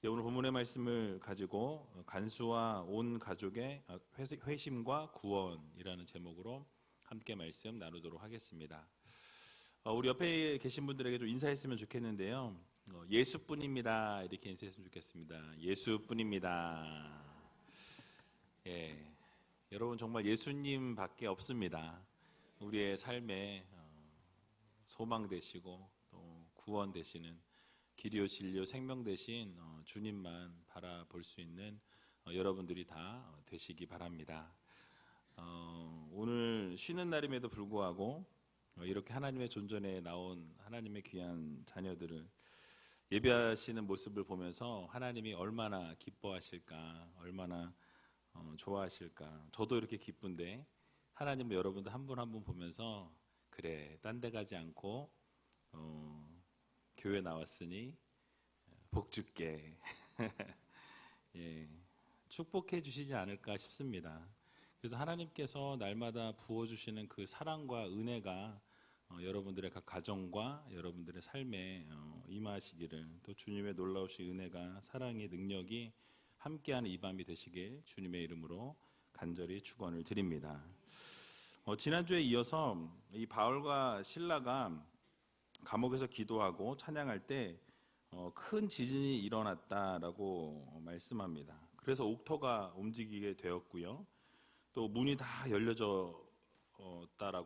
오늘 본문의 말씀을 가지고 간수와 온 가족의 회심과 구원이라는 제목으로 함께 말씀 나누도록 하겠습니다. 우리 옆에 계신 분들에게 좀 인사했으면 좋겠는데요. 예수뿐입니다. 이렇게 인사했으면 좋겠습니다. 예수뿐입니다. 예, 여러분 정말 예수님밖에 없습니다. 우리의 삶에 소망 되시고 또 구원 되시는 길이요 진리요 생명 되신 주님만 바라볼 수 있는 여러분들이 다 되시기 바랍니다. 오늘 쉬는 날임에도 불구하고 이렇게 하나님의 존전에 나온 하나님의 귀한 자녀들을 예배하시는 모습을 보면서 하나님이 얼마나 기뻐하실까, 얼마나 좋아하실까. 저도 이렇게 기쁜데 하나님은 여러분들 한 분 한 분 보면서 그래, 딴 데 가지 않고 교회 나왔으니 복 줄게. 예, 축복해 주시지 않을까 싶습니다. 그래서 하나님께서 날마다 부어주시는 그 사랑과 은혜가 여러분들의 각 가정과 여러분들의 삶에 임하시기를, 또 주님의 놀라우신 은혜가 사랑의 능력이 함께하는 이 밤이 되시길 주님의 이름으로 간절히 축원을 드립니다. 지난주에 이어서 이 바울과 실라가 감옥에서 기도하고 찬양할 때 큰 지진이 일어났다라고 말씀합니다. 그래서 옥토가 움직이게 되었고요. 또 문이 다 열려졌다라고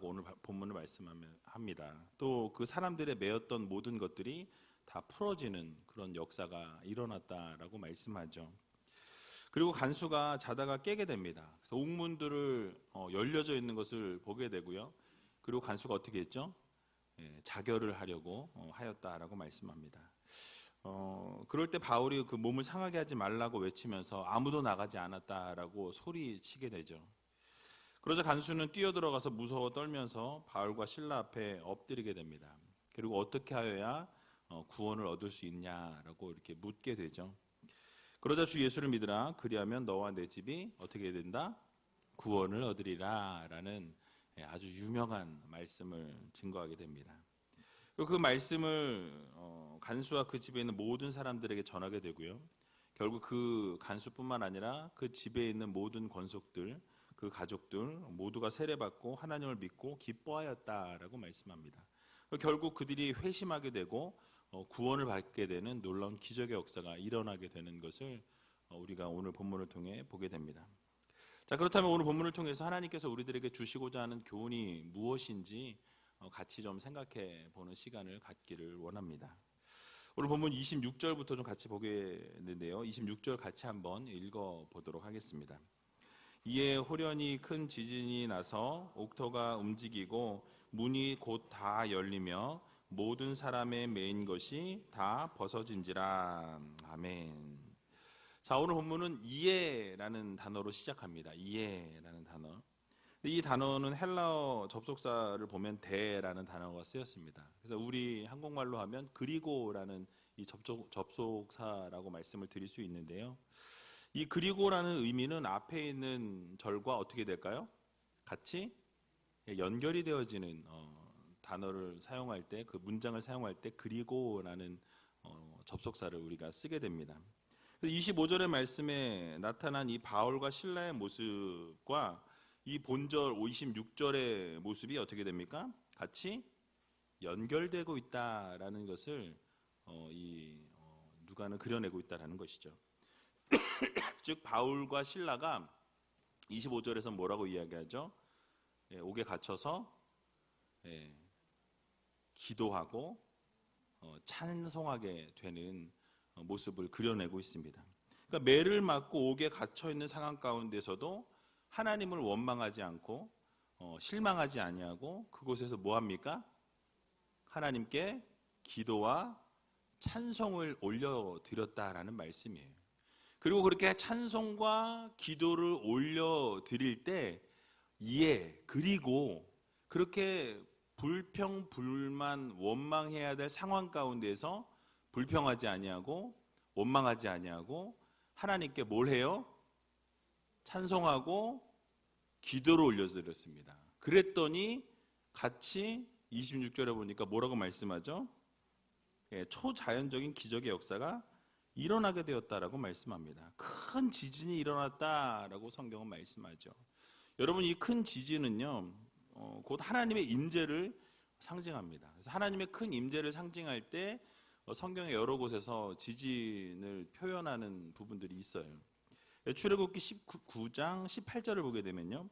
오늘 본문을 말씀합니다. 또 그 사람들의 매였던 모든 것들이 다 풀어지는 그런 역사가 일어났다라고 말씀하죠. 그리고 간수가 자다가 깨게 됩니다. 그래서 옥문들을 열려져 있는 것을 보게 되고요. 그리고 간수가 어떻게 했죠? 자결을 하려고 하였다라고 말씀합니다. 그럴 때 바울이 그 몸을 상하게 하지 말라고 외치면서 아무도 나가지 않았다라고 소리치게 되죠. 그러자 간수는 뛰어들어가서 무서워 떨면서 바울과 실라 앞에 엎드리게 됩니다. 그리고 어떻게 하여야 구원을 얻을 수 있냐라고 이렇게 묻게 되죠. 그러자 주 예수를 믿으라. 그리하면 너와 내 집이 어떻게 된다? 구원을 얻으리라 라는 아주 유명한 말씀을 증거하게 됩니다. 그 말씀을 간수와 그 집에 있는 모든 사람들에게 전하게 되고요. 결국 그 간수뿐만 아니라 그 집에 있는 모든 권속들, 그 가족들 모두가 세례받고 하나님을 믿고 기뻐하였다라고 말씀합니다. 결국 그들이 회심하게 되고 구원을 받게 되는 놀라운 기적의 역사가 일어나게 되는 것을 우리가 오늘 본문을 통해 보게 됩니다. 자, 그렇다면 오늘 본문을 통해서 하나님께서 우리들에게 주시고자 하는 교훈이 무엇인지 같이 좀 생각해 보는 시간을 갖기를 원합니다. 오늘 본문 26절부터 좀 같이 보겠는데요. 26절 같이 한번 읽어 보도록 하겠습니다. 이에 호련히 큰 지진이 나서 옥토가 움직이고 문이 곧 다 열리며 모든 사람의 매인 것이 다 벗어진지라. 아멘. 자, 오늘 본문은 이에라는 단어로 시작합니다. 이에라는 단어. 이 단어는 헬라어 접속사를 보면 대라는 단어가 쓰였습니다. 그래서 우리 한국말로 하면 그리고라는 이 접속사라고 말씀을 드릴 수 있는데요. 이 그리고라는 의미는 앞에 있는 절과 어떻게 될까요? 같이 연결이 되어지는 단어를 사용할 때, 그 문장을 사용할 때 그리고라는 접속사를 우리가 쓰게 됩니다. 25절의 말씀에 나타난 이 바울과 실라의 모습과 이 본절 26절의 모습이 어떻게 됩니까? 같이 연결되고 있다라는 것을 누가는 그려내고 있다라는 것이죠. 즉 바울과 실라가 25절에서 뭐라고 이야기하죠? 옥에 갇혀서 기도하고 찬송하게 되는 모습을 그려내고 있습니다. 그러니까 매를 맞고 옥에 갇혀 있는 상황 가운데서도 하나님을 원망하지 않고 실망하지 아니하고 그곳에서 뭐 합니까? 하나님께 기도와 찬송을 올려드렸다라는 말씀이에요. 그리고 그렇게 찬송과 기도를 올려드릴 때 그리고 그렇게 불평, 불만, 원망해야 될 상황 가운데서 불평하지 아니하고 원망하지 아니하고 하나님께 뭘 해요? 찬송하고 기도를 올려드렸습니다. 그랬더니 같이 26절에 보니까 뭐라고 말씀하죠? 초자연적인 기적의 역사가 일어나게 되었다라고 말씀합니다. 큰 지진이 일어났다라고 성경은 말씀하죠. 여러분, 이 큰 지진은요, 곧 하나님의 임재를 상징합니다. 그래서 하나님의 큰 임재를 상징할 때 성경의 여러 곳에서 지진을 표현하는 부분들이 있어요. 출애굽기 19장 18절을 보게 되면요,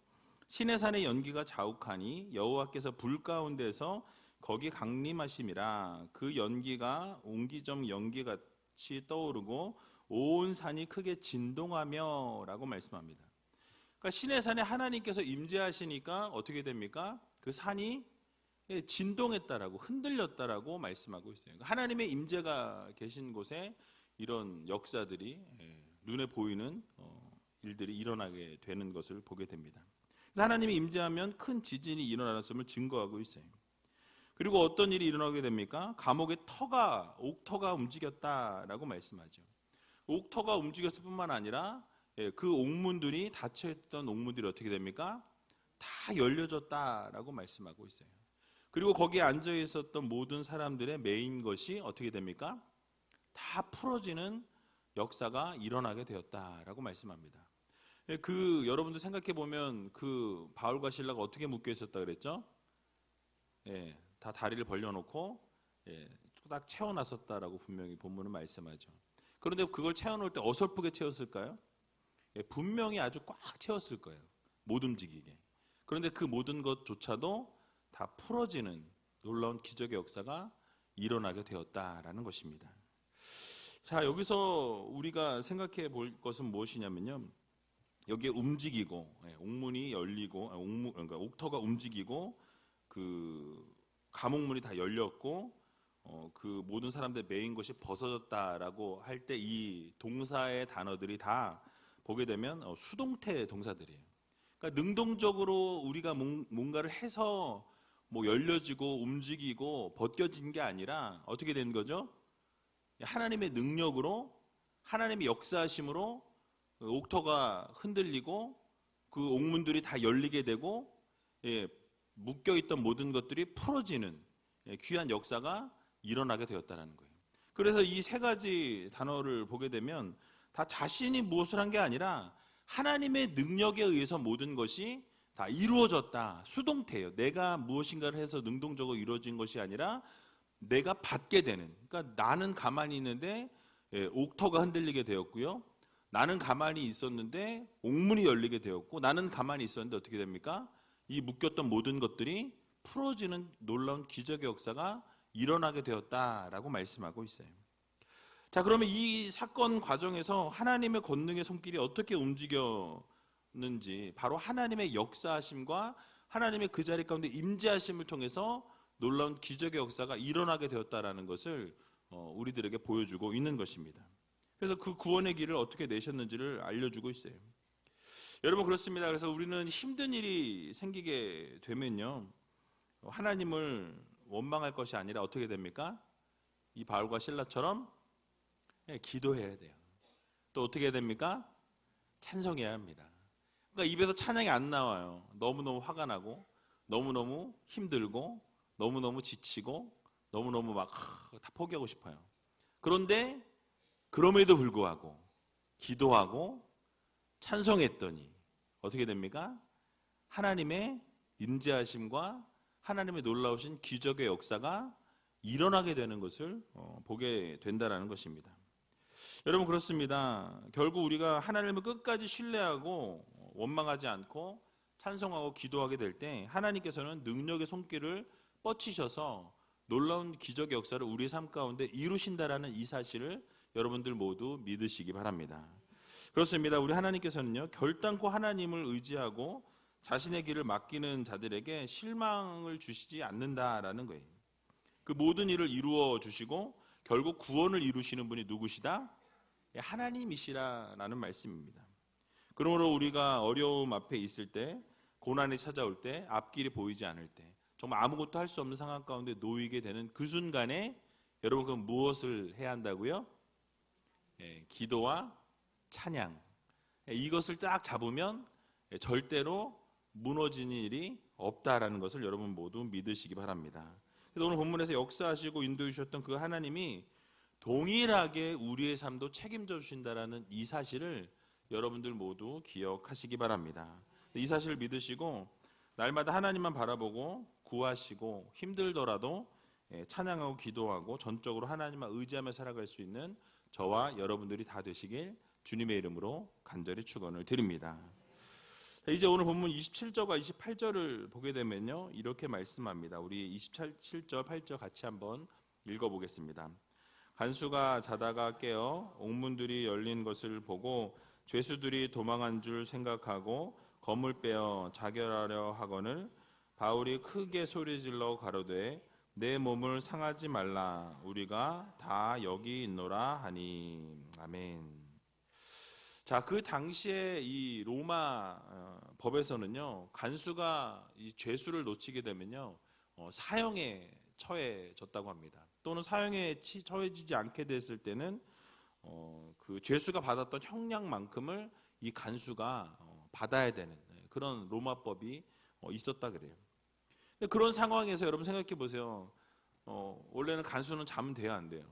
시내산의 연기가 자욱하니 여호와께서 불 가운데서 거기 강림하심이라. 그 연기가 옹기점 연기같이 떠오르고 온 산이 크게 진동하며 라고 말씀합니다. 그러니까 시내산에 하나님께서 임재하시니까 어떻게 됩니까? 그 산이 진동했다라고, 흔들렸다라고 말씀하고 있어요. 하나님의 임재가 계신 곳에 이런 역사들이, 눈에 보이는 일들이 일어나게 되는 것을 보게 됩니다. 그래서 하나님이 임재하면 큰 지진이 일어났음을 증거하고 있어요. 그리고 어떤 일이 일어나게 됩니까? 감옥의 옥터가 움직였다라고 말씀하죠. 옥터가 움직였을 뿐만 아니라 그 옥문들이, 닫혀있던 옥문들이 어떻게 됩니까? 다 열려졌다라고 말씀하고 있어요. 그리고 거기에 앉아 있었던 모든 사람들의 메인 것이 어떻게 됩니까? 다 풀어지는 역사가 일어나게 되었다라고 말씀합니다. 여러분들 생각해 보면 그 바울과 실라가 어떻게 묶여 있었다 그랬죠? 다 다리를 벌려놓고 딱 채워놨었다라고 분명히 본문은 말씀하죠. 그런데 그걸 채워놓을 때 어설프게 채웠을까요? 분명히 아주 꽉 채웠을 거예요. 못 움직이게. 그런데 그 모든 것조차도 다 풀어지는 놀라운 기적의 역사가 일어나게 되었다라는 것입니다. 자, 여기서 우리가 생각해 볼 것은 무엇이냐면요, 여기에 움직이고, 옥문이 열리고, 그러니까 옥터가 움직이고, 그 감옥문이 다 열렸고, 그 모든 사람들의 메인 것이 벗어졌다라고 할 때 이 동사의 단어들이 다 보게 되면 수동태 동사들이에요. 그러니까 능동적으로 우리가 뭔가를 해서 뭐 열려지고 움직이고 벗겨진 게 아니라 어떻게 되는 거죠? 하나님의 능력으로, 하나님의 역사하심으로 옥터가 흔들리고 그 옥문들이 다 열리게 되고, 묶여있던 모든 것들이 풀어지는 귀한 역사가 일어나게 되었다는 거예요. 그래서 이 세 가지 단어를 보게 되면 다 자신이 무엇을 한 게 아니라 하나님의 능력에 의해서 모든 것이 다 이루어졌다. 수동태예요. 내가 무엇인가를 해서 능동적으로 이루어진 것이 아니라 내가 받게 되는, 그러니까 나는 가만히 있는데 옥터가 흔들리게 되었고요, 나는 가만히 있었는데 옥문이 열리게 되었고, 나는 가만히 있었는데 어떻게 됩니까? 이 묶였던 모든 것들이 풀어지는 놀라운 기적의 역사가 일어나게 되었다라고 말씀하고 있어요. 자, 그러면 이 사건 과정에서 하나님의 권능의 손길이 어떻게 움직였는지, 바로 하나님의 역사하심과 하나님의 그 자리 가운데 임재하심을 통해서 놀라운 기적의 역사가 일어나게 되었다라는 것을 우리들에게 보여주고 있는 것입니다. 그래서 그 구원의 길을 어떻게 내셨는지를 알려주고 있어요. 여러분, 그렇습니다. 그래서 우리는 힘든 일이 생기게 되면요, 하나님을 원망할 것이 아니라 어떻게 됩니까? 이 바울과 실라처럼 기도해야 돼요. 또 어떻게 해야 됩니까? 찬송해야 합니다. 그러니까 입에서 찬양이 안 나와요. 너무너무 화가 나고, 너무너무 힘들고, 너무너무 지치고, 너무너무 막 다 포기하고 싶어요. 그런데 그럼에도 불구하고 기도하고 찬송했더니 어떻게 됩니까? 하나님의 임재하심과 하나님의 놀라우신 기적의 역사가 일어나게 되는 것을 보게 된다는 것입니다. 여러분, 그렇습니다. 결국 우리가 하나님을 끝까지 신뢰하고 원망하지 않고 찬송하고 기도하게 될 때 하나님께서는 능력의 손길을 뻗치셔서 놀라운 기적의 역사를 우리의 삶 가운데 이루신다라는 이 사실을 여러분들 모두 믿으시기 바랍니다. 그렇습니다. 우리 하나님께서는요, 결단코 하나님을 의지하고 자신의 길을 맡기는 자들에게 실망을 주시지 않는다라는 거예요. 그 모든 일을 이루어 주시고 결국 구원을 이루시는 분이 누구시다? 하나님이시라는 말씀입니다. 그러므로 우리가 어려움 앞에 있을 때, 고난이 찾아올 때, 앞길이 보이지 않을 때, 정말 아무것도 할 수 없는 상황 가운데 놓이게 되는 그 순간에 여러분, 그럼 무엇을 해야 한다고요? 기도와 찬양, 이것을 딱 잡으면 절대로 무너지는 일이 없다라는 것을 여러분 모두 믿으시기 바랍니다. 그래서 오늘 본문에서 역사하시고 인도해 주셨던 그 하나님이 동일하게 우리의 삶도 책임져 주신다라는 이 사실을 여러분들 모두 기억하시기 바랍니다. 이 사실을 믿으시고 날마다 하나님만 바라보고 구하시고 힘들더라도 찬양하고 기도하고 전적으로 하나님만 의지하며 살아갈 수 있는 저와 여러분들이 다 되시길 주님의 이름으로 간절히 축원을 드립니다. 이제 오늘 본문 27절과 28절을 보게 되면요, 이렇게 말씀합니다. 우리 27절, 8절 같이 한번 읽어보겠습니다. 간수가 자다가 깨어 옥문들이 열린 것을 보고 죄수들이 도망한 줄 생각하고 검을 빼어 자결하려 하거늘 바울이 크게 소리질러 가로되 내 몸을 상하지 말라 우리가 다 여기 있노라 하니. 아멘. 자, 그 당시에 이 로마 법에서는요, 간수가 이 죄수를 놓치게 되면요, 사형에 처해졌다고 합니다. 또는 사형에 처해지지 않게 됐을 때는 그 죄수가 받았던 형량만큼을 이 간수가 받아야 되는 그런 로마법이 있었다 그래요. 근데 그런 상황에서 여러분 생각해 보세요. 원래는 간수는 자면 돼요, 안 돼요?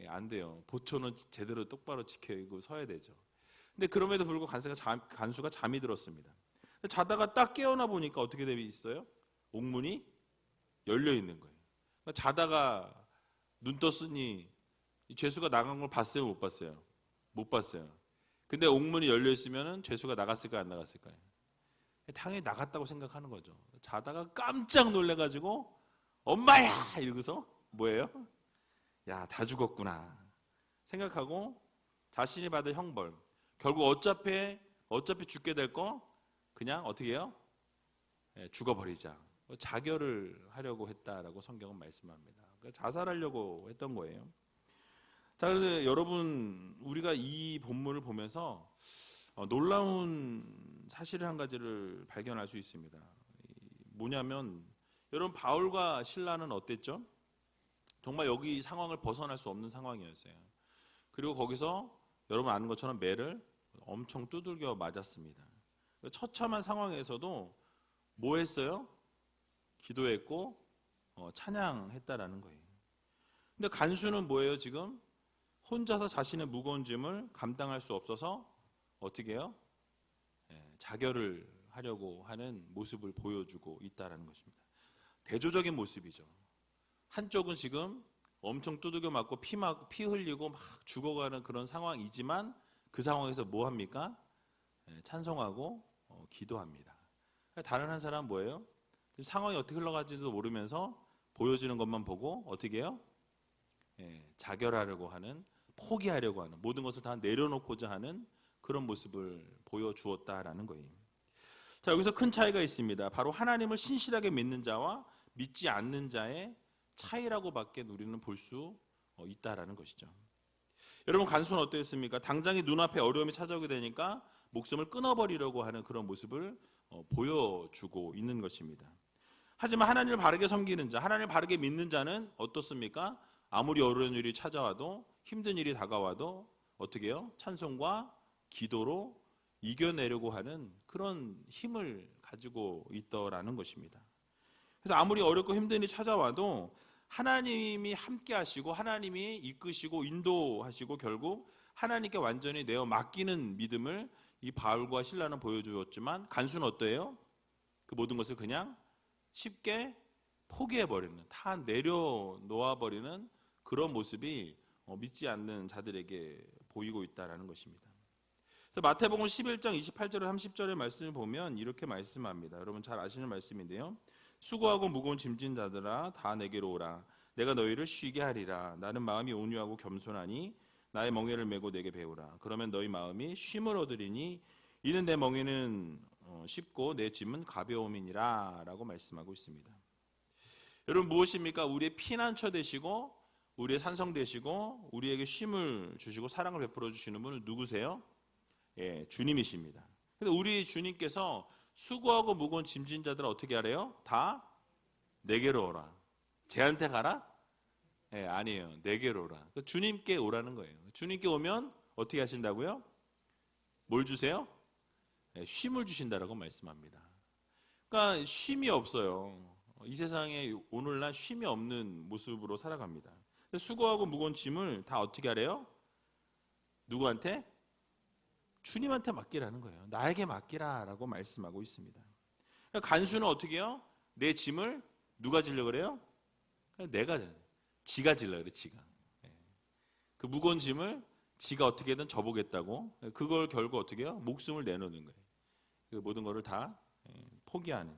안 돼요. 보초는 제대로 똑바로 지키고 서야 되죠. 근데 그럼에도 불구하고 간수가 잠이 들었습니다. 자다가 딱 깨어나 보니까 어떻게 되어 있어요? 옥문이 열려 있는 거예요. 그러니까 자다가 눈 떴으니 죄수가 나간 걸 봤어요, 못 봤어요? 못 봤어요. 근데 옥문이 열려 있으면 죄수가 나갔을까요, 안 나갔을까요? 당연히 나갔다고 생각하는 거죠. 자다가 깜짝 놀래가지고 엄마야! 이러고서 뭐예요? 야, 다 죽었구나 생각하고 자신이 받을 형벌, 결국 어차피 죽게 될 거 그냥 어떻게 해요? 죽어버리자. 자결을 하려고 했다라고 성경은 말씀합니다. 그러니까 자살하려고 했던 거예요. 자, 그런데 여러분, 우리가 이 본문을 보면서 놀라운 사실 한 가지를 발견할 수 있습니다. 뭐냐면 여러분, 바울과 실라는 어땠죠? 정말 여기 이 상황을 벗어날 수 없는 상황이었어요. 그리고 거기서 여러분 아는 것처럼 매를 엄청 두들겨 맞았습니다. 처참한 상황에서도 뭐 했어요? 기도했고 찬양했다라는 거예요. 근데 간수는 뭐예요? 지금 혼자서 자신의 무거운 짐을 감당할 수 없어서 어떻게 해요? 자결을 하려고 하는 모습을 보여주고 있다는 것입니다. 대조적인 모습이죠. 한쪽은 지금 엄청 두들겨 맞고 피 흘리고 막 죽어가는 그런 상황이지만 그 상황에서 뭐 합니까? 찬송하고 기도합니다. 다른 한 사람은 뭐예요? 상황이 어떻게 흘러가지도 모르면서 보여지는 것만 보고 어떻게 해요? 자결하려고 하는, 포기하려고 하는, 모든 것을 다 내려놓고자 하는 그런 모습을 보여주었다라는 거예요. 자, 여기서 큰 차이가 있습니다. 바로 하나님을 신실하게 믿는 자와 믿지 않는 자의 차이라고밖에 우리는 볼 수 있다라는 것이죠. 여러분, 간수는 어땠습니까? 당장에 눈앞에 어려움이 찾아오게 되니까 목숨을 끊어버리려고 하는 그런 모습을 보여주고 있는 것입니다. 하지만 하나님을 바르게 섬기는 자, 하나님을 바르게 믿는 자는 어떻습니까? 아무리 어려운 일이 찾아와도, 힘든 일이 다가와도 어떻게 해요? 찬송과 기도로 이겨내려고 하는 그런 힘을 가지고 있더라는 것입니다. 그래서 아무리 어렵고 힘든 일이 찾아와도 하나님이 함께 하시고 하나님이 이끄시고 인도하시고 결국 하나님께 완전히 내어 맡기는 믿음을 이 바울과 실라는 보여주었지만 간수는 어때요? 그 모든 것을 그냥 쉽게 포기해버리는, 다 내려놓아버리는 그런 모습이 믿지 않는 자들에게 보이고 있다는 것입니다. 그래서 마태복음 11장 28절 30절의 말씀을 보면 이렇게 말씀합니다. 여러분 잘 아시는 말씀인데요. 수고하고 무거운 짐진 자들아 다 내게로 오라. 내가 너희를 쉬게 하리라. 나는 마음이 온유하고 겸손하니 나의 멍에를 메고 내게 배우라. 그러면 너희 마음이 쉼을 얻으리니 이는 내 멍에는 쉽고 내 짐은 가벼움이니라 라고 말씀하고 있습니다. 여러분 무엇입니까? 우리의 피난처 되시고 우리의 산성 되시고 우리에게 쉼을 주시고 사랑을 베풀어 주시는 분은 누구세요? 주님이십니다. 그래서 우리 주님께서 수고하고 무거운 짐진 자들은 어떻게 하래요? 다 내게로 오라. 쟤한테 가라? 아니에요. 내게로 오라. 주님께 오라는 거예요. 주님께 오면 어떻게 하신다고요? 뭘 주세요? 쉼을 주신다라고 말씀합니다. 그러니까 쉼이 없어요. 이 세상에 오늘날 쉼이 없는 모습으로 살아갑니다. 수고하고 무거운 짐을 다 어떻게 하래요? 누구한테? 주님한테 맡기라는 거예요. 나에게 맡기라라고 말씀하고 있습니다. 그러니까 간수는 어떻게 해요? 내 짐을 누가 지려고 그래요? 내가 지가 질러 그래, 지가. 그 무거운 짐을 지가 어떻게든 져보겠다고 그걸 결국 어떻게 해요? 목숨을 내놓는 거예요. 그 모든 것을 다 포기하는.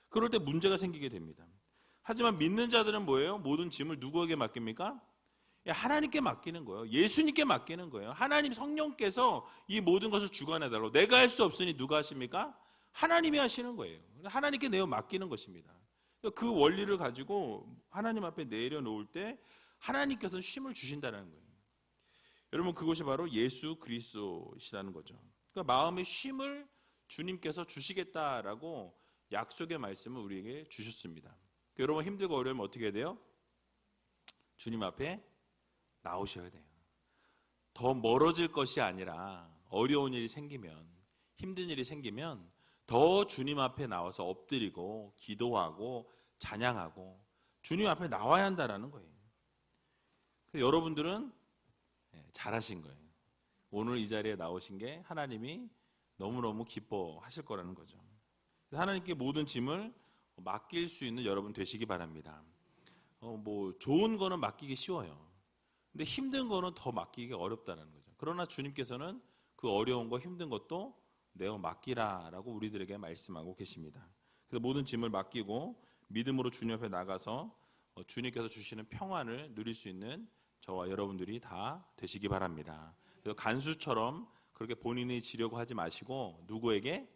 그럴 때 문제가 생기게 됩니다. 하지만 믿는 자들은 뭐예요? 모든 짐을 누구에게 맡깁니까? 하나님께 맡기는 거예요. 예수님께 맡기는 거예요. 하나님 성령께서 이 모든 것을 주관해달라고. 내가 할 수 없으니 누가 하십니까? 하나님이 하시는 거예요. 하나님께 내어 맡기는 것입니다. 그 원리를 가지고 하나님 앞에 내려놓을 때 하나님께서는 쉼을 주신다는 거예요. 여러분, 그것이 바로 예수 그리스도시라는 거죠. 그러니까 마음의 쉼을 주님께서 주시겠다라고 약속의 말씀을 우리에게 주셨습니다. 여러분, 힘들고 어려우면 어떻게 해야 돼요? 주님 앞에 나오셔야 돼요. 더 멀어질 것이 아니라 어려운 일이 생기면, 힘든 일이 생기면 더 주님 앞에 나와서 엎드리고 기도하고 찬양하고 주님 앞에 나와야 한다는 거예요. 여러분들은 잘하신 거예요. 오늘 이 자리에 나오신 게 하나님이 너무너무 기뻐하실 거라는 거죠. 하나님께 모든 짐을 맡길 수 있는 여러분 되시기 바랍니다. 좋은 거는 맡기기 쉬워요. 근데 힘든 거는 더 맡기기 어렵다는 거죠. 그러나 주님께서는 그 어려운 거 힘든 것도 내어 맡기라라고 우리들에게 말씀하고 계십니다. 그래서 모든 짐을 맡기고 믿음으로 주님 앞에 나가서 주님께서 주시는 평안을 누릴 수 있는 저와 여러분들이 다 되시기 바랍니다. 그래서 간수처럼 그렇게 본인이 지려고 하지 마시고 누구에게?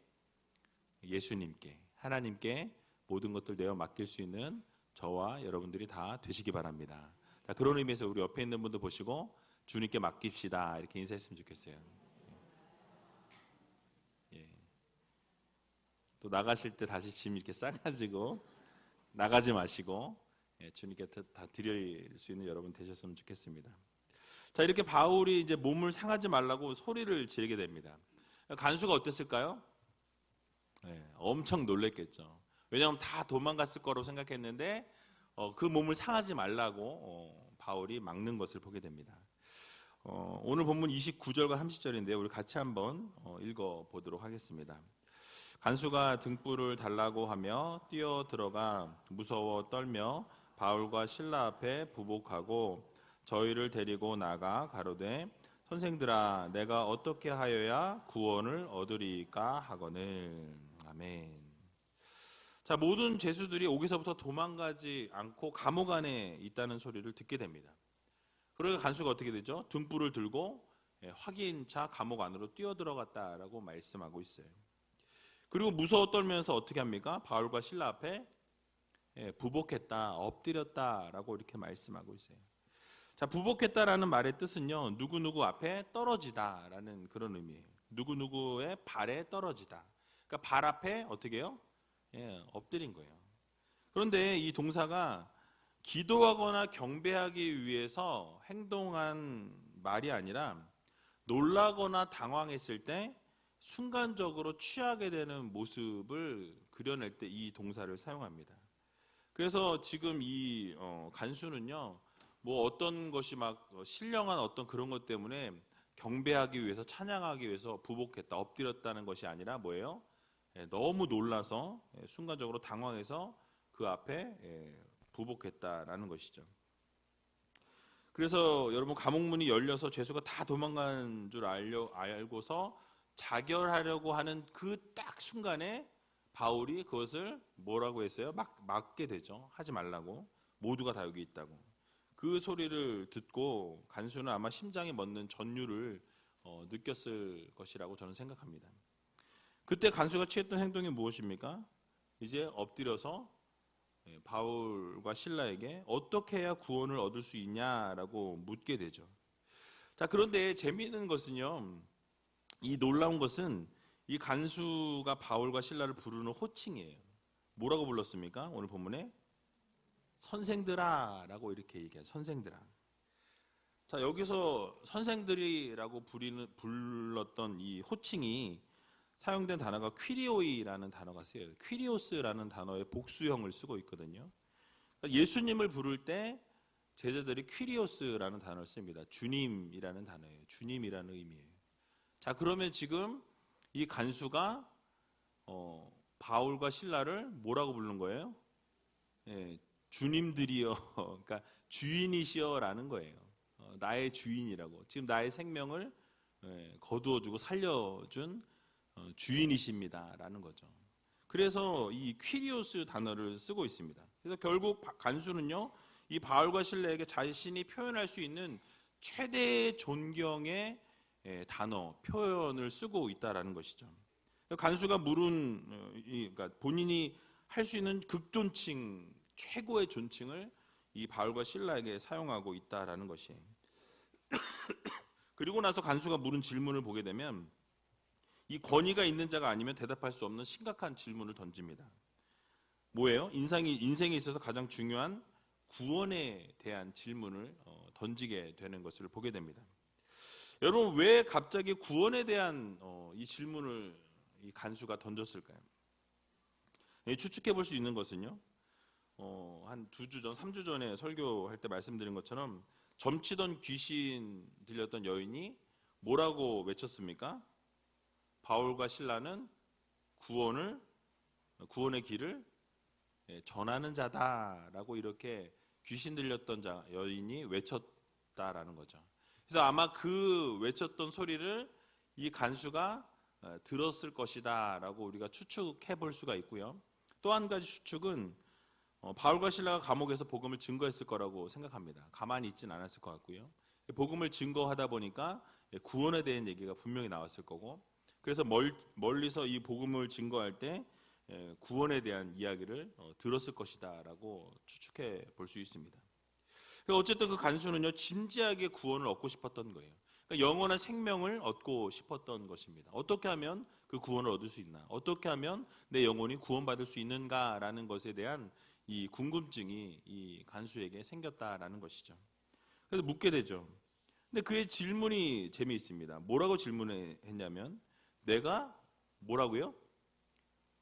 예수님께, 하나님께 모든 것들 내어 맡길 수 있는 저와 여러분들이 다 되시기 바랍니다. 자, 그런 의미에서 우리 옆에 있는 분도 보시고 주님께 맡깁시다 이렇게 인사했으면 좋겠어요. 예. 또 나가실 때 다시 짐 이렇게 싸가지고 나가지 마시고 주님께 다 드릴 수 있는 여러분 되셨으면 좋겠습니다. 자, 이렇게 바울이 이제 몸을 상하지 말라고 소리를 지르게 됩니다. 간수가 어땠을까요? 엄청 놀랬겠죠. 왜냐하면 다 도망갔을 거라고 생각했는데 그 몸을 상하지 말라고 바울이 막는 것을 보게 됩니다. 오늘 본문 29절과 30절인데요. 우리 같이 한번 읽어보도록 하겠습니다. 간수가 등불을 달라고 하며 뛰어 들어가 무서워 떨며 바울과 실라 앞에 부복하고 저희를 데리고 나가 가로되 선생들아 내가 어떻게 하여야 구원을 얻으리까 하거늘. 아멘. 자, 모든 죄수들이 오기서부터 도망가지 않고 감옥 안에 있다는 소리를 듣게 됩니다. 그러니까 간수가 어떻게 되죠? 등불을 들고 확인차 감옥 안으로 뛰어 들어갔다라고 말씀하고 있어요. 그리고 무서워 떨면서 어떻게 합니까? 바울과 실라 앞에 부복했다, 엎드렸다라고 이렇게 말씀하고 있어요. 자, 부복했다라는 말의 뜻은요, 누구누구 앞에 떨어지다라는 그런 의미예요. 누구누구의 발에 떨어지다. 그러니까 발 앞에 어떻게 해요? 엎드린 거예요. 그런데 이 동사가 기도하거나 경배하기 위해서 행동한 말이 아니라 놀라거나 당황했을 때 순간적으로 취하게 되는 모습을 그려낼 때 이 동사를 사용합니다. 그래서 지금 이 간수는요, 뭐 어떤 것이 막 신령한 어떤 그런 것 때문에 경배하기 위해서 찬양하기 위해서 부복했다, 엎드렸다는 것이 아니라 뭐예요? 너무 놀라서 순간적으로 당황해서 그 앞에 부복했다라는 것이죠. 그래서 여러분 감옥문이 열려서 죄수가 다 도망간 줄 알고서 자결하려고 하는 그 딱 순간에 바울이 그것을 뭐라고 했어요? 막게 되죠. 하지 말라고. 모두가 다 여기 있다고. 그 소리를 듣고 간수는 아마 심장이 멎는 전율을 느꼈을 것이라고 저는 생각합니다. 그때 간수가 취했던 행동이 무엇입니까? 이제 엎드려서 바울과 실라에게 어떻게 해야 구원을 얻을 수 있냐라고 묻게 되죠. 자, 그런데 재미있는 것은요, 이 놀라운 것은 이 간수가 바울과 실라를 부르는 호칭이에요. 뭐라고 불렀습니까? 오늘 본문에 선생들아 라고 이렇게 얘기해요. 선생들아. 자, 여기서 선생들이라고 불렀던 이 호칭이 사용된 단어가 퀴리오이라는 단어가 쓰여요. 퀴리오스라는 단어의 복수형을 쓰고 있거든요. 그러니까 예수님을 부를 때 제자들이 퀴리오스라는 단어를 씁니다. 주님이라는 단어예요. 주님이라는 의미예요. 자, 그러면 지금 이 간수가 바울과 실라를 뭐라고 부르는 거예요? 예, 주님들이여, 그러니까 주인이시여라는 거예요. 나의 주인이라고. 지금 나의 생명을 거두어주고 살려준 주인이십니다라는 거죠. 그래서 이 퀴리오스 단어를 쓰고 있습니다. 그래서 결국 간수는요, 이 바울과 실라에게 자신이 표현할 수 있는 최대의 존경의 단어, 표현을 쓰고 있다라는 것이죠. 간수가 물은 그러니까 본인이 할 수 있는 극존칭, 최고의 존칭을 이 바울과 실라에게 사용하고 있다라는 것이에요. 그리고 나서 간수가 물은 질문을 보게 되면 이 권위가 있는 자가 아니면 대답할 수 없는 심각한 질문을 던집니다. 뭐예요? 인생에 있어서 가장 중요한 구원에 대한 질문을 던지게 되는 것을 보게 됩니다. 여러분, 왜 갑자기 구원에 대한 이 질문을 이 간수가 던졌을까요? 추측해 볼 수 있는 것은요, 한 2주 전, 3주 전에 설교할 때 말씀드린 것처럼 점치던 귀신 들렸던 여인이 뭐라고 외쳤습니까? 바울과 실라는 구원의 길을 전하는 자다라고 이렇게 귀신 들렸던 여인이 외쳤다라는 거죠. 그래서 아마 그 외쳤던 소리를 이 간수가 들었을 것이다라고 우리가 추측해 볼 수가 있고요. 또 한 가지 추측은 바울과 실라가 감옥에서 복음을 증거했을 거라고 생각합니다. 가만히 있진 않았을 것 같고요. 복음을 증거하다 보니까 구원에 대한 얘기가 분명히 나왔을 거고, 그래서 멀리서 이 복음을 증거할 때 구원에 대한 이야기를 들었을 것이다라고 추측해 볼 수 있습니다. 어쨌든 그 간수는요, 진지하게 구원을 얻고 싶었던 거예요. 그러니까 영원한 생명을 얻고 싶었던 것입니다. 어떻게 하면 그 구원을 얻을 수 있나? 어떻게 하면 내 영혼이 구원받을 수 있는가라는 것에 대한 이 궁금증이 이 간수에게 생겼다라는 것이죠. 그래서 묻게 되죠. 근데 그의 질문이 재미있습니다. 뭐라고 질문했냐면, 내가 뭐라고요?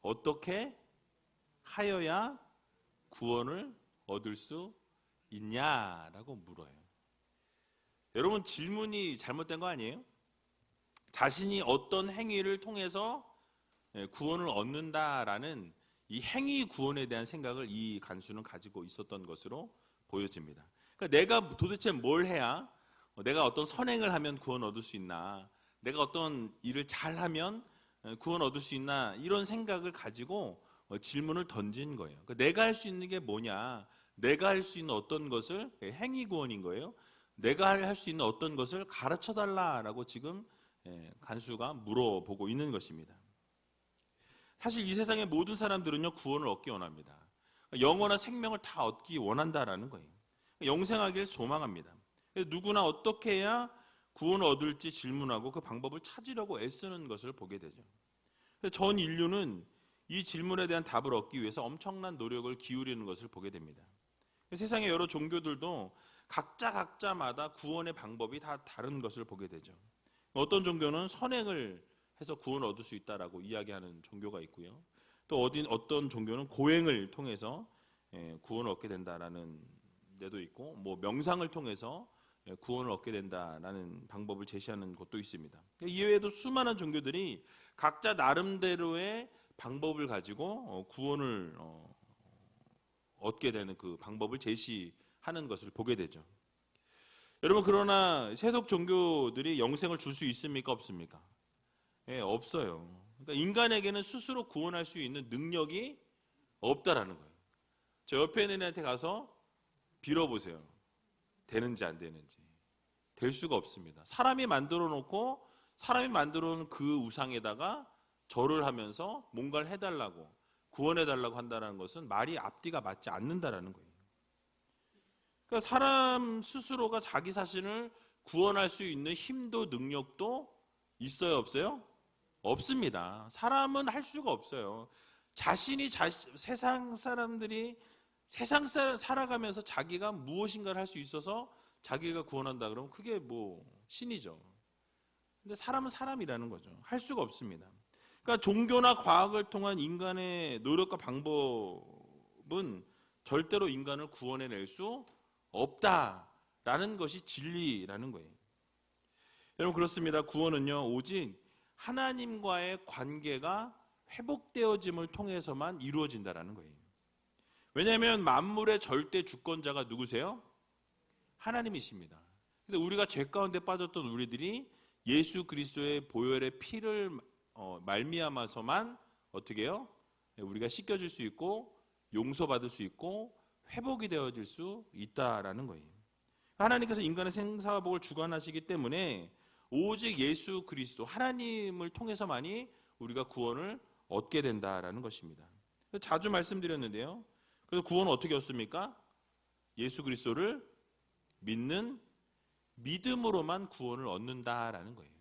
어떻게 하여야 구원을 얻을 수 있냐라고 물어요. 여러분, 질문이 잘못된 거 아니에요? 자신이 어떤 행위를 통해서 구원을 얻는다라는 이 행위 구원에 대한 생각을 이 간수는 가지고 있었던 것으로 보여집니다. 그러니까 내가 도대체 뭘 해야, 내가 어떤 선행을 하면 구원 얻을 수 있나, 내가 어떤 일을 잘하면 구원 얻을 수 있나, 이런 생각을 가지고 질문을 던진 거예요. 그러니까 내가 할 수 있는 게 뭐냐, 내가 할 수 있는 어떤 것을, 행위 구원인 거예요. 내가 할 수 있는 어떤 것을 가르쳐 달라라고 지금 간수가 물어보고 있는 것입니다. 사실 이 세상의 모든 사람들은요, 구원을 얻기 원합니다. 영원한 생명을 다 얻기 원한다라는 거예요. 영생하길 소망합니다. 누구나 어떻게 해야 구원을 얻을지 질문하고 그 방법을 찾으려고 애쓰는 것을 보게 되죠. 전 인류는 이 질문에 대한 답을 얻기 위해서 엄청난 노력을 기울이는 것을 보게 됩니다. 세상의 여러 종교들도 각자마다 구원의 방법이 다 다른 것을 보게 되죠. 어떤 종교는 선행을 해서 구원을 얻을 수 있다라고 이야기하는 종교가 있고요. 또 어떤 종교는 고행을 통해서 구원을 얻게 된다라는 데도 있고, 뭐 명상을 통해서 구원을 얻게 된다라는 방법을 제시하는 곳도 있습니다. 이외에도 수많은 종교들이 각자 나름대로의 방법을 가지고 구원을 얻게 되는 그 방법을 제시하는 것을 보게 되죠. 여러분, 그러나 세속 종교들이 영생을 줄 수 있습니까? 없습니까? 없어요. 그러니까 인간에게는 스스로 구원할 수 있는 능력이 없다라는 거예요. 저 옆에 있는 애한테 가서 빌어보세요. 되는지 안 되는지. 될 수가 없습니다. 사람이 만들어 놓고 사람이 만들어 놓은 그 우상에다가 절을 하면서 뭔가를 해달라고, 구원해달라고 한다는 것은 말이 앞뒤가 맞지 않는다라는 거예요. 그러니까 사람 스스로가 자기 자신을 구원할 수 있는 힘도 능력도 있어요, 없어요? 없습니다. 사람은 할 수가 없어요. 세상 사람들이 살아가면서 자기가 무엇인가를 할 수 있어서 자기가 구원한다 그러면 그게 뭐 신이죠. 근데 사람은 사람이라는 거죠. 할 수가 없습니다. 그러니까 종교나 과학을 통한 인간의 노력과 방법은 절대로 인간을 구원해낼 수 없다라는 것이 진리라는 거예요. 여러분 그렇습니다. 구원은요 오직 하나님과의 관계가 회복되어짐을 통해서만 이루어진다라는 거예요. 왜냐하면 만물의 절대 주권자가 누구세요? 하나님이십니다. 근데 우리가 죄 가운데 빠졌던 우리들이 예수 그리스도의 보혈의 피를 말미암아서만 어떻게 해요? 우리가 씻겨질 수 있고 용서받을 수 있고 회복이 되어질 수 있다라는 거예요. 하나님께서 인간의 생사복을 주관하시기 때문에 오직 예수 그리스도 하나님을 통해서만이 우리가 구원을 얻게 된다라는 것입니다. 자주 말씀드렸는데요. 그래서 구원은 어떻게 얻습니까? 예수 그리스도를 믿는 믿음으로만 구원을 얻는다라는 거예요.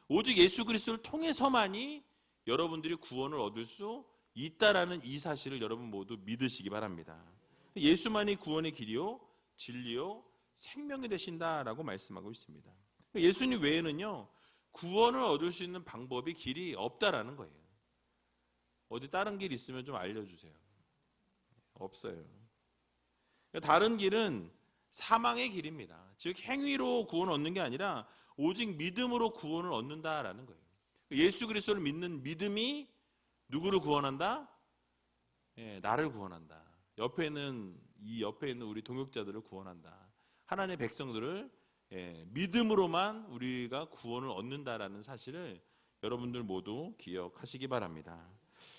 오직 예수 그리스도를 통해서만이 여러분들이 구원을 얻을 수 있다라는 이 사실을 여러분 모두 믿으시기 바랍니다. 예수만이 구원의 길이요, 진리요, 생명이 되신다라고 말씀하고 있습니다. 예수님 외에는요, 구원을 얻을 수 있는 방법이 길이 없다라는 거예요. 어디 다른 길 있으면 좀 알려주세요. 없어요. 다른 길은 사망의 길입니다. 즉 행위로 구원을 얻는 게 아니라 오직 믿음으로 구원을 얻는다라는 거예요. 예수 그리스도를 믿는 믿음이 누구를 구원한다? 나를 구원한다. 옆에 있는 우리 동역자들을 구원한다. 하나님의 백성들을 믿음으로만 우리가 구원을 얻는다라는 사실을 여러분들 모두 기억하시기 바랍니다.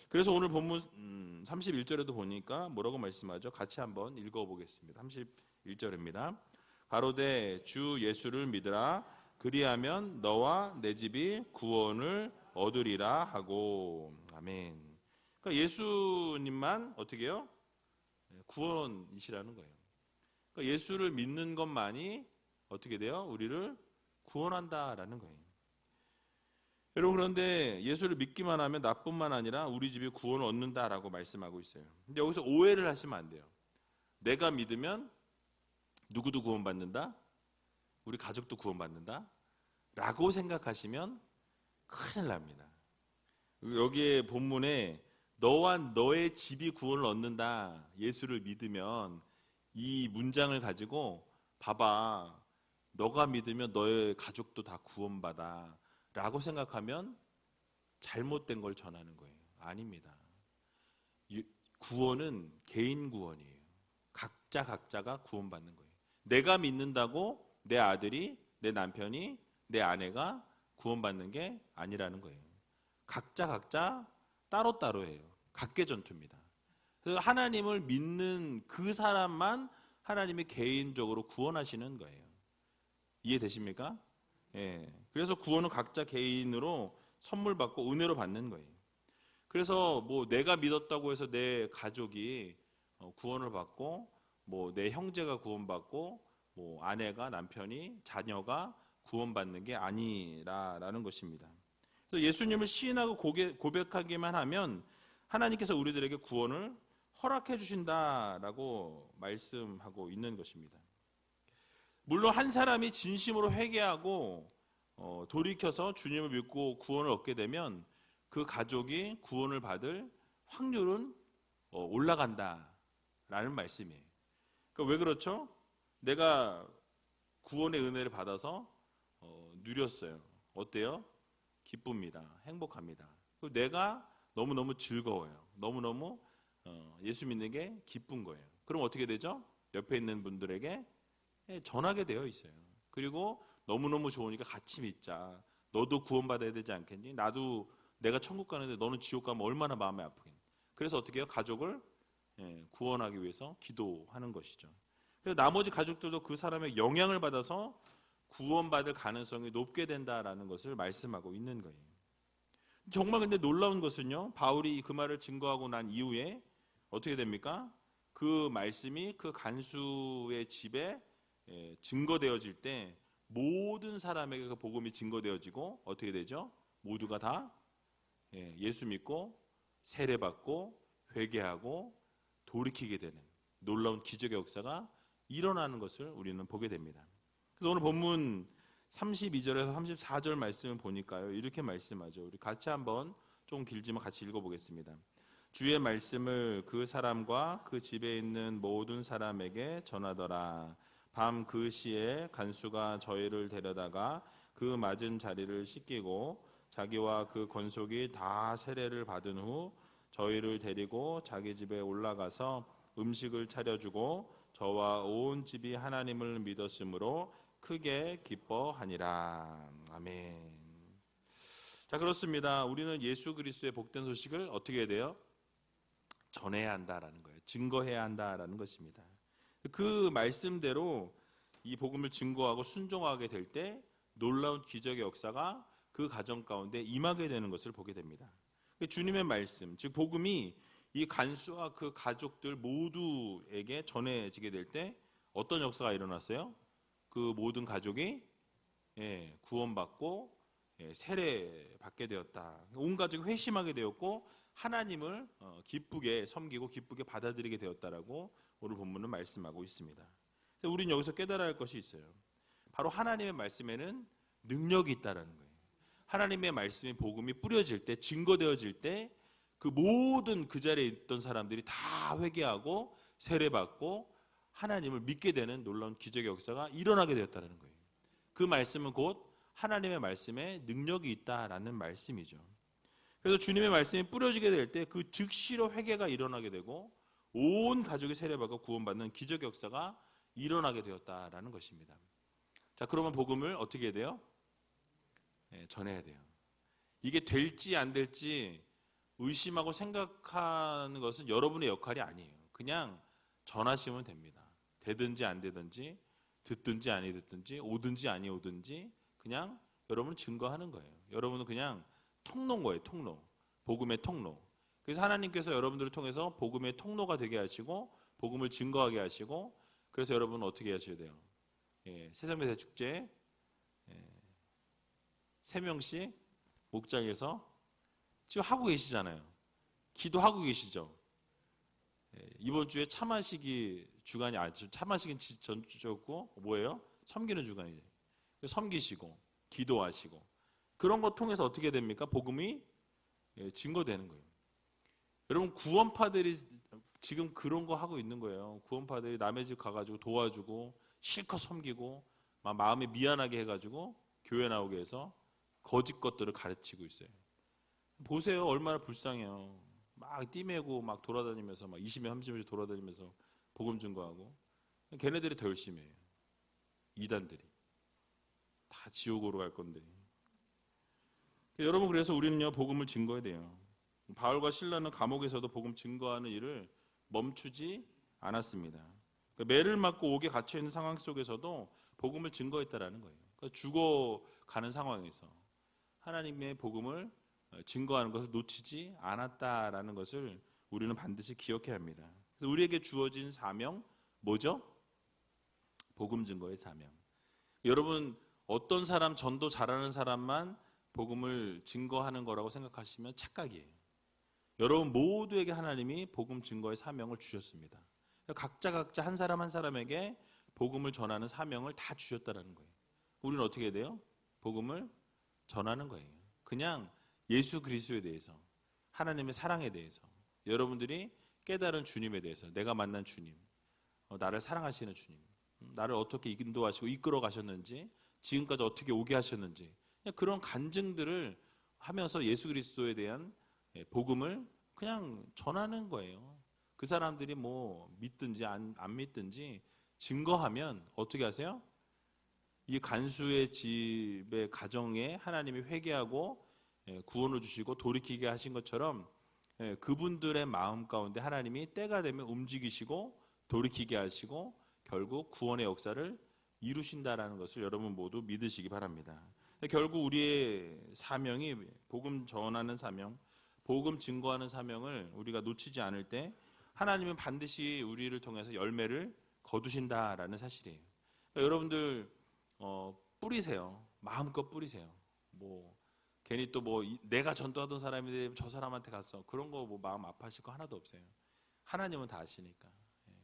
그래서 오늘 본문 31절에도 보니까 뭐라고 말씀하죠? 같이 한번 읽어보겠습니다. 31절입니다. 가로되 주 예수를 믿으라. 그리하면 너와 내 집이 구원을 얻으리라 하고. 아멘. 그러니까 예수님만 어떻게 해요? 구원이시라는 거예요. 그러니까 예수를 믿는 것만이 어떻게 돼요? 우리를 구원한다라는 거예요. 여러분 그런데 예수를 믿기만 하면 나뿐만 아니라 우리 집이 구원을 얻는다라고 말씀하고 있어요. 근데 여기서 오해를 하시면 안 돼요. 내가 믿으면 누구도 구원받는다? 우리 가족도 구원받는다? 라고 생각하시면 큰일 납니다. 여기에 본문에 너와 너의 집이 구원을 얻는다. 예수를 믿으면 이 문장을 가지고 봐봐. 너가 믿으면 너의 가족도 다 구원받아. 라고 생각하면 잘못된 걸 전하는 거예요. 아닙니다. 구원은 개인 구원이에요. 각자가 구원받는 거예요. 내가 믿는다고 내 아들이, 내 남편이, 내 아내가 구원받는 게 아니라는 거예요. 각자 따로따로예요. 각계전투입니다. 그래서 하나님을 믿는 그 사람만 하나님이 개인적으로 구원하시는 거예요. 이해되십니까? 예. 그래서 구원은 각자 개인으로 선물 받고 은혜로 받는 거예요. 그래서 뭐 내가 믿었다고 해서 내 가족이 구원을 받고 뭐 내 형제가 구원받고 뭐 아내가 남편이 자녀가 구원받는 게 아니라라는 것입니다. 그래서 예수님을 시인하고 고백하기만 하면 하나님께서 우리들에게 구원을 허락해 주신다라고 말씀하고 있는 것입니다. 물론 한 사람이 진심으로 회개하고 돌이켜서 주님을 믿고 구원을 얻게 되면 그 가족이 구원을 받을 확률은 올라간다라는 말씀이에요. 그러니까 왜 그렇죠? 내가 구원의 은혜를 받아서 누렸어요. 어때요? 기쁩니다. 행복합니다. 그리고 내가 너무너무 즐거워요. 너무너무 예수 믿는 게 기쁜 거예요. 그럼 어떻게 되죠? 옆에 있는 분들에게 전하게 되어 있어요. 그리고 너무너무 좋으니까 같이 믿자. 너도 구원받아야 되지 않겠니? 나도 내가 천국 가는데 너는 지옥 가면 얼마나 마음이 아프겠니? 그래서 어떻게 해요? 가족을 구원하기 위해서 기도하는 것이죠. 그래서 나머지 가족들도 그 사람의 영향을 받아서 구원받을 가능성이 높게 된다라는 것을 말씀하고 있는 거예요. 정말 근데 놀라운 것은요. 바울이 그 말을 증거하고 난 이후에 어떻게 됩니까? 그 말씀이 그 간수의 집에 증거되어질 때 모든 사람에게 그 복음이 증거되어지고 어떻게 되죠? 모두가 다 예수 믿고 세례받고 회개하고 돌이키게 되는 놀라운 기적의 역사가 일어나는 것을 우리는 보게 됩니다. 그래서 오늘 본문 32절에서 34절 말씀을 보니까요. 이렇게 말씀하죠. 우리 같이 한번 좀 길지만 같이 읽어보겠습니다. 주의 말씀을 그 사람과 그 집에 있는 모든 사람에게 전하더라. 밤 그 시에 간수가 저희를 데려다가 그 맞은 자리를 씻기고 자기와 그 권속이 다 세례를 받은 후 저희를 데리고 자기 집에 올라가서 음식을 차려주고 저와 온 집이 하나님을 믿었으므로 크게 기뻐하니라. 아멘. 자, 그렇습니다. 우리는 예수 그리스도의 복된 소식을 어떻게 해야 돼요? 전해야 한다라는 거예요. 증거해야 한다라는 것입니다. 그 말씀대로 이 복음을 증거하고 순종하게 될 때 놀라운 기적의 역사가 그 가정 가운데 임하게 되는 것을 보게 됩니다. 주님의 말씀, 즉 복음이 이 간수와 그 가족들 모두에게 전해지게 될 때 어떤 역사가 일어났어요? 그 모든 가족이 구원받고 세례받게 되었다. 온 가족이 회심하게 되었고 하나님을 기쁘게 섬기고 기쁘게 받아들이게 되었다라고 오늘 본문은 말씀하고 있습니다. 우리는 여기서 깨달아야 할 것이 있어요. 바로 하나님의 말씀에는 능력이 있다라는 거예요. 하나님의 말씀이 복음이 뿌려질 때, 증거되어질 때 그 모든 그 자리에 있던 사람들이 다 회개하고 세례받고 하나님을 믿게 되는 놀라운 기적의 역사가 일어나게 되었다는 거예요. 그 말씀은 곧 하나님의 말씀에 능력이 있다라는 말씀이죠. 그래서 주님의 말씀이 뿌려지게 될 때 그 즉시로 회개가 일어나게 되고 온 가족이 세례받고 구원받는 기적 역사가 일어나게 되었다라는 것입니다. 자, 그러면 복음을 어떻게 해야 돼요? 전해야 돼요. 이게 될지 안 될지 의심하고 생각하는 것은 여러분의 역할이 아니에요. 그냥 전하시면 됩니다. 되든지 안 되든지 듣든지 아니 듣든지 오든지 아니 오든지 그냥 여러분은 증거하는 거예요. 여러분은 그냥 통로인 거예요. 통로. 복음의 통로. 그래서 하나님께서 여러분들을 통해서 복음의 통로가 되게 하시고 복음을 증거하게 하시고 그래서 여러분은 어떻게 하셔야 돼요? 세상의 대축제 3명씩 목장에서 지금 하고 계시잖아요. 기도하고 계시죠. 이번 주에 차 마시기 주간이 차 마시기 전주였고 뭐예요? 섬기는 주간이에요. 섬기시고 기도하시고 그런 것 통해서 어떻게 됩니까? 복음이 증거되는 거예요. 여러분 구원파들이 지금 그런 거 하고 있는 거예요. 구원파들이 남의 집 가가지고 도와주고 실컷 섬기고 막 마음이 미안하게 해가지고 교회 나오게 해서 거짓 것들을 가르치고 있어요. 보세요. 얼마나 불쌍해요. 막 띠매고 막 돌아다니면서 막 20명 30명씩 돌아다니면서 복음 증거하고 걔네들이 더 열심히 해요. 이단들이 다 지옥으로 갈 건데. 여러분 그래서 우리는요 복음을 증거해야 돼요. 바울과 실라는 감옥에서도 복음 증거하는 일을 멈추지 않았습니다. 매를 맞고 옥에 갇혀 있는 상황 속에서도 복음을 증거했다라는 거예요. 그러니까 죽어가는 상황에서 하나님의 복음을 증거하는 것을 놓치지 않았다라는 것을 우리는 반드시 기억해야 합니다. 그래서 우리에게 주어진 사명 뭐죠? 복음 증거의 사명. 여러분 어떤 사람 전도 잘하는 사람만 복음을 증거하는 거라고 생각하시면 착각이에요. 여러분 모두에게 하나님이 복음 증거의 사명을 주셨습니다. 각자 한 사람 한 사람에게 복음을 전하는 사명을 다 주셨다는 거예요. 우리는 어떻게 해야 돼요? 복음을 전하는 거예요. 그냥 예수 그리스도에 대해서, 하나님의 사랑에 대해서, 여러분들이 깨달은 주님에 대해서, 내가 만난 주님, 나를 사랑하시는 주님, 나를 어떻게 인도하시고 이끌어 가셨는지, 지금까지 어떻게 오게 하셨는지 그냥 그런 간증들을 하면서 예수 그리스도에 대한 복음을 그냥 전하는 거예요. 그 사람들이 뭐 믿든지 안 믿든지 증거하면 어떻게 하세요? 이 간수의 집의 가정에 하나님이 회개하고 구원을 주시고 돌이키게 하신 것처럼 그분들의 마음 가운데 하나님이 때가 되면 움직이시고 돌이키게 하시고 결국 구원의 역사를 이루신다라는 것을 여러분 모두 믿으시기 바랍니다. 결국 우리의 사명이 복음 전하는 사명, 복음 증거하는 사명을 우리가 놓치지 않을 때 하나님은 반드시 우리를 통해서 열매를 거두신다라는 사실이에요. 그러니까 여러분들 뿌리세요. 마음껏 뿌리세요. 뭐 괜히 또 뭐 내가 전도하던 사람인데 저 사람한테 갔어. 그런 거 뭐 마음 아파하실 거 하나도 없어요. 하나님은 다 아시니까.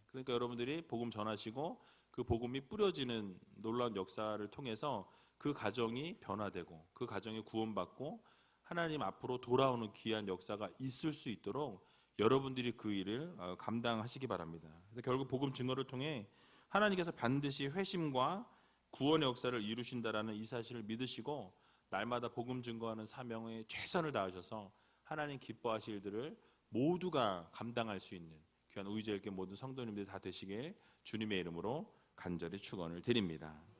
그러니까 여러분들이 복음 전하시고 그 복음이 뿌려지는 놀라운 역사를 통해서 그 가정이 변화되고 그 가정이 구원받고 하나님 앞으로 돌아오는 귀한 역사가 있을 수 있도록 여러분들이 그 일을 감당하시기 바랍니다. 그래서 결국 복음 증거를 통해 하나님께서 반드시 회심과 구원의 역사를 이루신다라는 이 사실을 믿으시고 날마다 복음 증거하는 사명에 최선을 다하셔서 하나님 기뻐하실 일들을 모두가 감당할 수 있는 귀한 우이제일교 모든 성도님들이 다 되시길 주님의 이름으로 간절히 축원을 드립니다.